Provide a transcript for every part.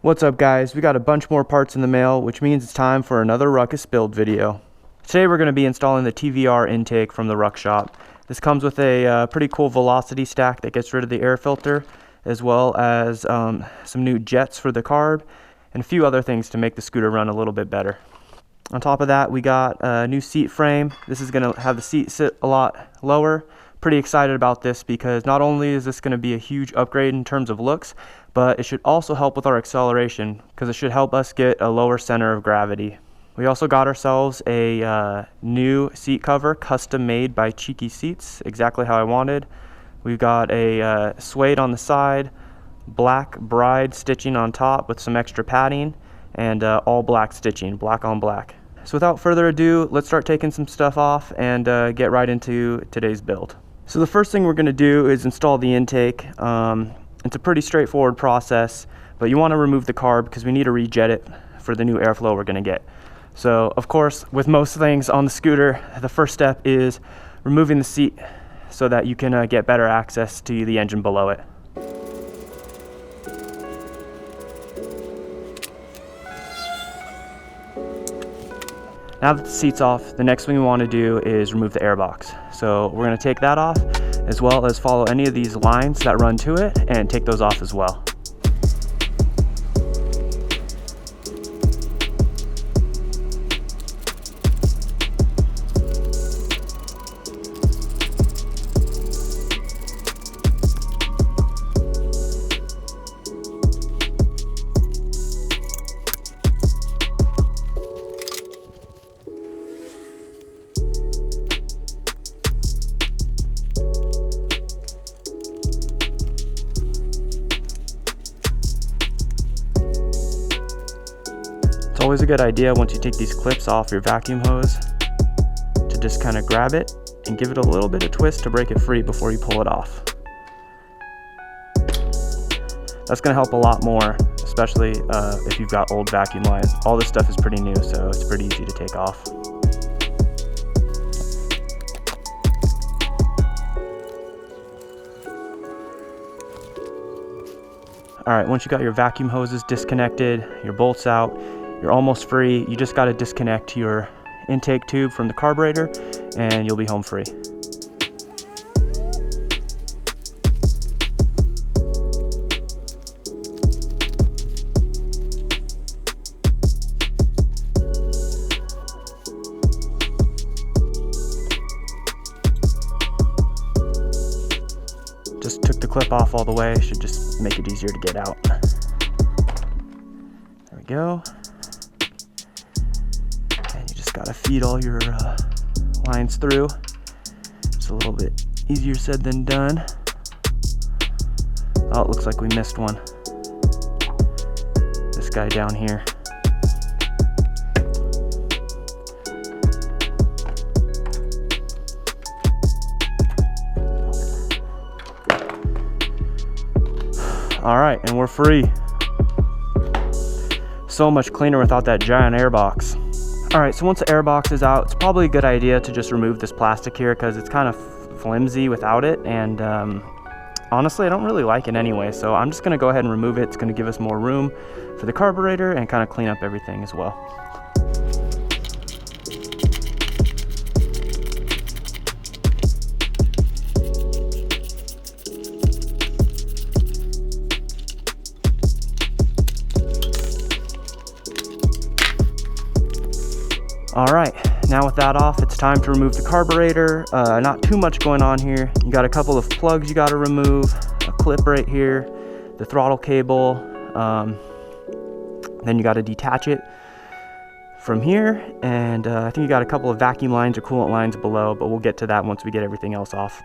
What's up guys, we got a bunch more parts in the mail, which means it's time for another Ruckus build video. Today we're going to be installing the TVR intake from the Ruck Shop. This comes with a pretty cool velocity stack that gets rid of the air filter, as well as some new jets for the carb, and a few other things to make the scooter run a little bit better. On top of that, we got a new seat frame. This is going to have the seat sit a lot lower. Pretty excited about this because not only is this going to be a huge upgrade in terms of looks, but it should also help with our acceleration because it should help us get a lower center of gravity. We also got ourselves a new seat cover, custom made by Cheeky Seats, exactly how I wanted. We've got a suede on the side, black bride stitching on top with some extra padding, and all black stitching, black on black. So without further ado, let's start taking some stuff off and get right into today's build. So the first thing we're going to do is install the intake. It's a pretty straightforward process, but you want to remove the carb because we need to rejet it for the new airflow we're going to get. So of course, with most things on the scooter, the first step is removing the seat so that you can get better access to the engine below it. Now that the seat's off, the next thing we want to do is remove the airbox. So we're going to take that off, as well as follow any of these lines that run to it and take those off as well. It's always a good idea once you take these clips off your vacuum hose to just kind of grab it and give it a little bit of twist to break it free before you pull it off. That's going to help a lot more, especially if you've got old vacuum lines. All this stuff is pretty new, so it's pretty easy to take off. Alright, once you got your vacuum hoses disconnected, your bolts out, you're almost free. You just got to disconnect your intake tube from the carburetor and you'll be home free. Just took the clip off all the way. Should just make it easier to get out. There we go. Got to feed all your lines through. It's a little bit easier said than done. Oh, it looks like we missed one. This guy down here. All right, and we're free. So much cleaner without that giant airbox. Alright, so once the airbox is out, it's probably a good idea to just remove this plastic here because it's kind of flimsy without it, and honestly I don't really like it anyway, so I'm just going to go ahead and remove it. It's going to give us more room for the carburetor and kind of clean up everything as well. Alright, now with that off, it's time to remove the carburetor. Not too much going on here. You got a couple of plugs you got to remove, a clip right here, the throttle cable, then you got to detach it from here, and I think you got a couple of vacuum lines or coolant lines below, but we'll get to that once we get everything else off.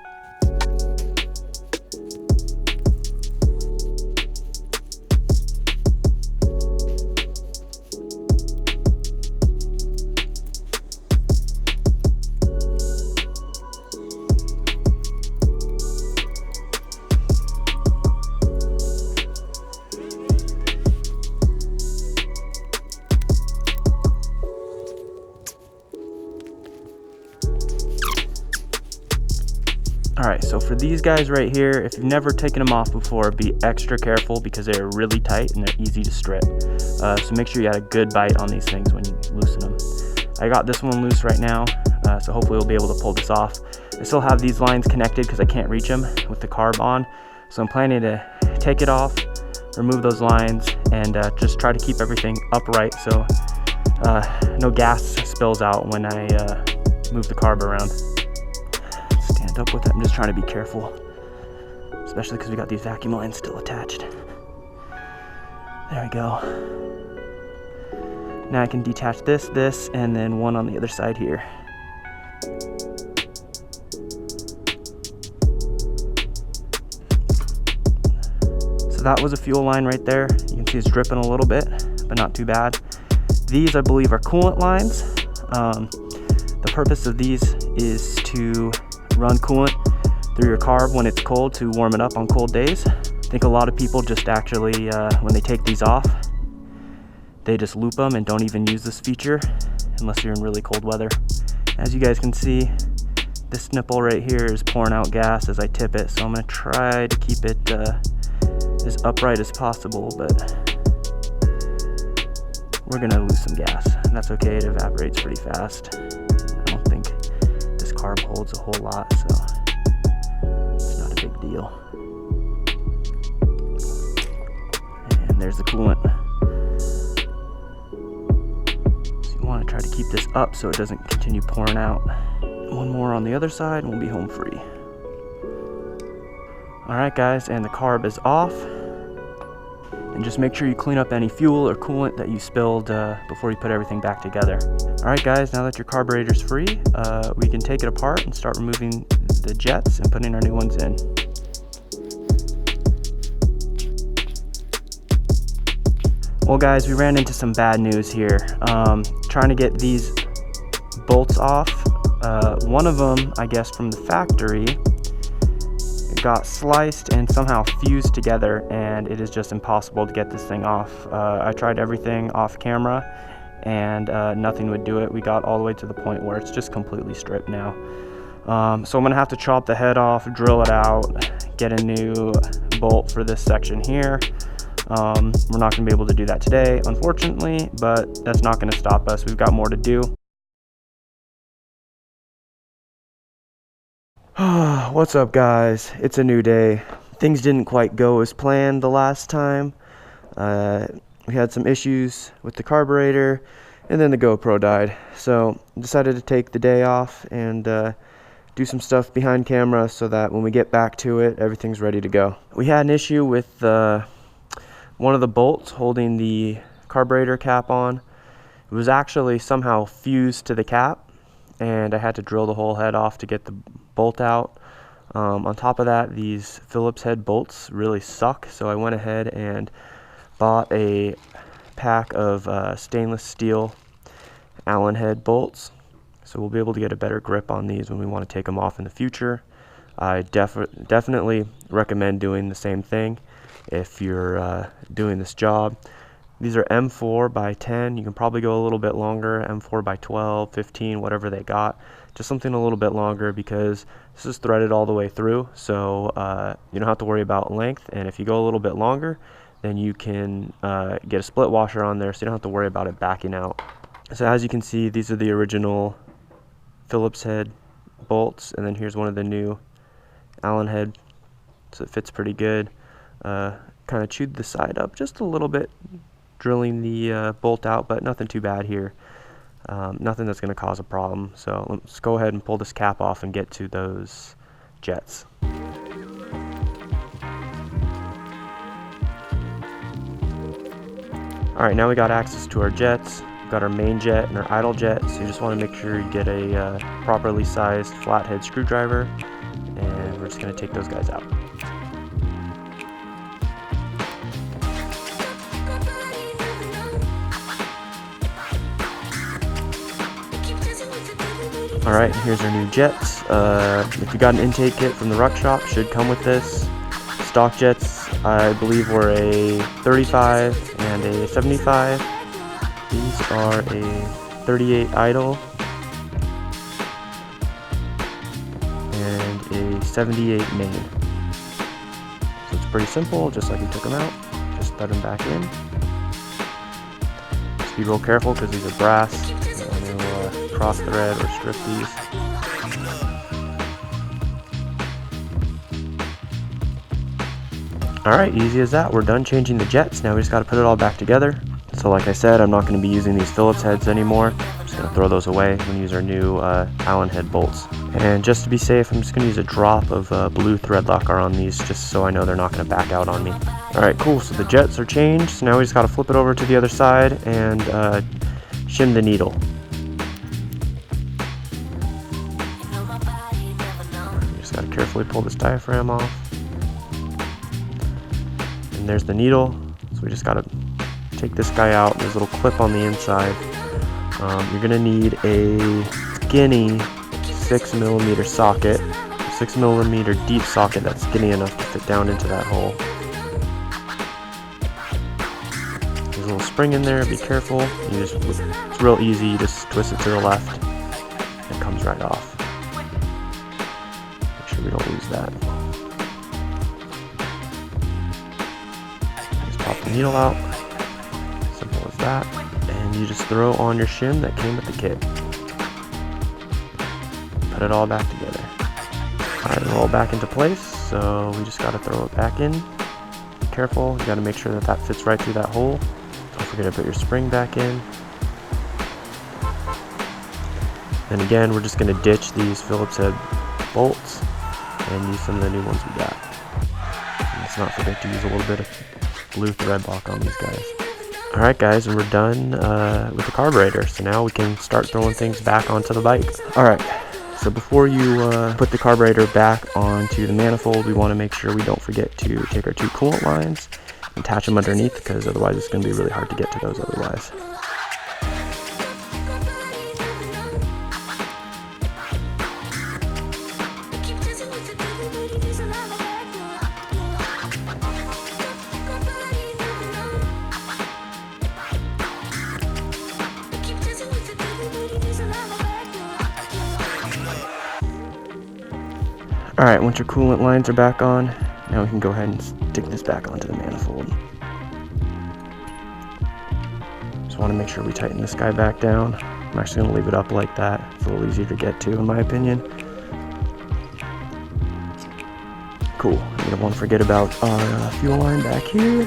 Alright, so for these guys right here, if you've never taken them off before, be extra careful because they are really tight and they're easy to strip. So make sure you had a good bite on these things when you loosen them. I got this one loose right now, so hopefully we'll be able to pull this off. I still have these lines connected because I can't reach them with the carb on, so I'm planning to take it off, remove those lines, and just try to keep everything upright so no gas spills out when I move the carb around. Stand up with it. I'm just trying to be careful, especially because we got these vacuum lines still attached. There we go. Now I can detach this, and then one on the other side here. So that was a fuel line right there. You can see it's dripping a little bit, but not too bad. These, I believe, are coolant lines. The purpose of these is to run coolant through your carb when it's cold to warm it up on cold days. I think a lot of people just actually, when they take these off, they just loop them and don't even use this feature unless you're in really cold weather. As you guys can see, this nipple right here is pouring out gas as I tip it, so I'm going to try to keep it as upright as possible, but we're going to lose some gas. And that's okay, it evaporates pretty fast. I don't think this carb holds a whole lot, so it's not a big deal. And there's the coolant. So you want to try to keep this up so it doesn't continue pouring out. One more on the other side and we'll be home free. Alright guys, and the carb is off. And just make sure you clean up any fuel or coolant that you spilled before you put everything back together. Alright guys, now that your carburetor's free, we can take it apart and start removing the jets and putting our new ones in. Well guys, we ran into some bad news here. Trying to get these bolts off. One of them, I guess from the factory, got sliced and somehow fused together, and it is just impossible to get this thing off. I tried everything off camera and nothing would do it. We got all the way to the point where it's just completely stripped now. So I'm gonna have to chop the head off, drill it out, get a new bolt for this section here. We're not gonna be able to do that today, unfortunately, but that's not gonna stop us. We've got more to do. What's up guys, it's a new day. Things didn't quite go as planned the last time. We had some issues with the carburetor and then the GoPro died. So I decided to take the day off and do some stuff behind camera so that when we get back to it, everything's ready to go. We had an issue with one of the bolts holding the carburetor cap on. It was actually somehow fused to the cap, and I had to drill the whole head off to get the bolt out. On top of that, these Phillips head bolts really suck, so I went ahead and bought a pack of stainless steel Allen head bolts, so we'll be able to get a better grip on these when we want to take them off in the future. I definitely recommend doing the same thing if you're doing this job. These are M4 by 10. You can probably go a little bit longer, M4 by 12, 15, whatever they got. Just something a little bit longer because this is threaded all the way through, so you don't have to worry about length. And if you go a little bit longer, then you can get a split washer on there, so you don't have to worry about it backing out. So as you can see, these are the original Phillips head bolts, and then here's one of the new Allen head, so it fits pretty good. Kind of chewed the side up just a little bit, drilling the bolt out, but nothing too bad here. Nothing that's going to cause a problem. So let's go ahead and pull this cap off and get to those jets. Alright, now we got access to our jets. We've got our main jet and our idle jet, so you just want to make sure you get a properly sized flathead screwdriver, and we're just going to take those guys out. Alright, here's our new jets. If you got an intake kit from the Ruck Shop, should come with this. Stock jets, I believe, were a 35 and a 75. These are a 38 idle and a 78 main. So it's pretty simple, just like we took them out. Just thread them back in. Just be real careful because these are brass. You don't want to cross thread or strip these. Alright, easy as that. We're done changing the jets. Now we just got to put it all back together. So like I said, I'm not going to be using these Phillips heads anymore. I'm just going to throw those away. I'm going to use our new Allen head bolts. And just to be safe, I'm just going to use a drop of blue thread locker on these, just so I know they're not going to back out on me. Alright, cool. So the jets are changed. So now we just got to flip it over to the other side and shim the needle. You just got to carefully pull this diaphragm off. And there's the needle. So we just got to take this guy out. There's a little clip on the inside. You're going to need a skinny 6mm socket, 6mm deep socket that's skinny enough to fit down into that hole. There's a little spring in there, be careful. It's real easy, you just twist it to the left and it comes right off. Make sure we don't lose that. Just pop the needle out, simple as that, and you just throw on your shim that came with the kit. Put it all back together. Alright, roll back into place, so we just got to throw it back in. Be careful, you got to make sure that that fits right through that hole. Don't forget to put your spring back in. Then again, we're just going to ditch these Phillips head bolts and use some of the new ones we got. And let's not forget to use a little bit of blue thread lock on these guys. Alright guys, and we're done with the carburetor, so now we can start throwing things back onto the bike. Alright, so before you put the carburetor back onto the manifold, we want to make sure we don't forget to take our two coolant lines and attach them underneath, because otherwise it's going to be really hard to get to those otherwise. Alright, once your coolant lines are back on, now we can go ahead and stick this back onto the manifold. Just want to make sure we tighten this guy back down. I'm actually going to leave it up like that. It's a little easier to get to in my opinion. Cool. We don't want to forget about our fuel line back here.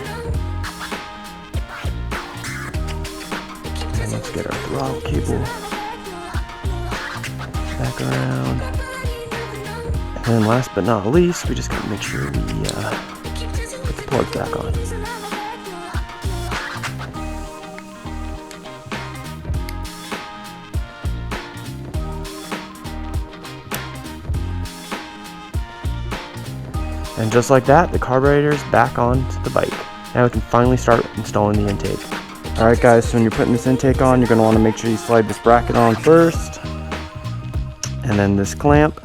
And let's get our throttle cable back around. And then last but not least, we just gotta make sure we put the plugs back on. And just like that, the carburetor's back onto the bike. Now we can finally start installing the intake. Alright guys, so when you're putting this intake on, you're gonna wanna make sure you slide this bracket on first, and then this clamp,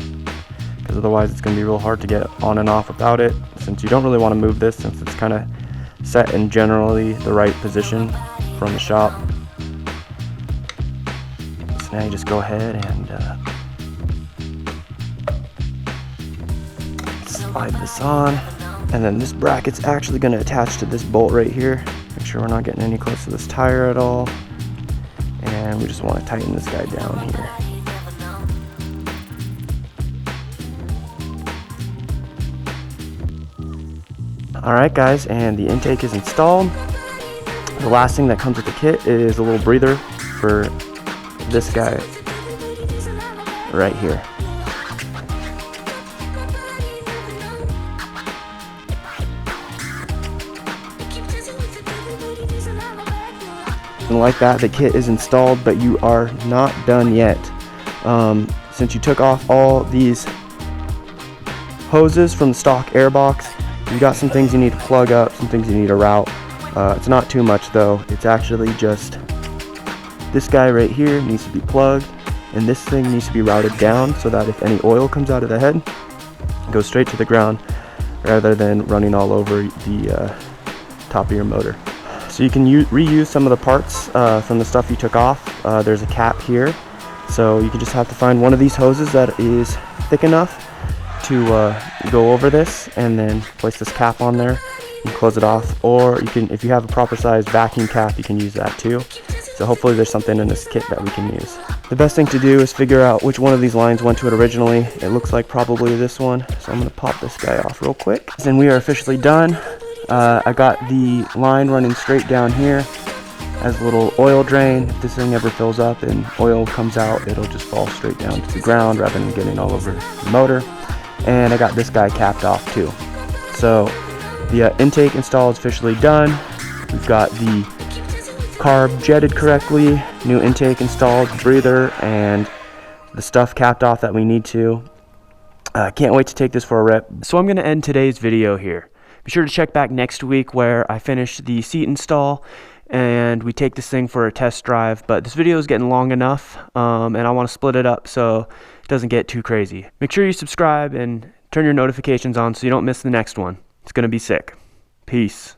because otherwise it's going to be real hard to get on and off without it, since you don't really want to move this since it's kind of set in generally the right position from the shop. So now you just go ahead and slide this on, and then this bracket's actually going to attach to this bolt right here. Make sure we're not getting any close to this tire at all, and we just want to tighten this guy down here. Alright guys, and the intake is installed. The last thing that comes with the kit is a little breather for this guy right here. And like that, the kit is installed, but you are not done yet. Since you took off all these hoses from the stock airbox, you got some things you need to plug up, some things you need to route. It's not too much though. It's actually just this guy right here needs to be plugged, and this thing needs to be routed down so that if any oil comes out of the head, it goes straight to the ground rather than running all over the top of your motor. So you can reuse some of the parts from the stuff you took off. There's a cap here, so you can just have to find one of these hoses that is thick enough to go over this and then place this cap on there and close it off, or you can, if you have a proper size vacuum cap, you can use that too. So hopefully there's something in this kit that we can use. The best thing to do is figure out which one of these lines went to it originally. It looks like probably this one, so I'm going to pop this guy off real quick. And we are officially done. I got the line running straight down here as a little oil drain. If this thing ever fills up and oil comes out, it'll just fall straight down to the ground rather than getting all over the motor. And I got this guy capped off too. So the intake install is officially done. We've got the carb jetted correctly, new intake installed, breather, and the stuff capped off that we need to. Can't wait to take this for a rip. So I'm going to end today's video here. Be sure to check back next week where I finish the seat install and we take this thing for a test drive. But this video is getting long enough, and I want to split it up so it doesn't get too crazy. Make sure you subscribe and turn your notifications on so you don't miss the next one. It's going to be sick. Peace.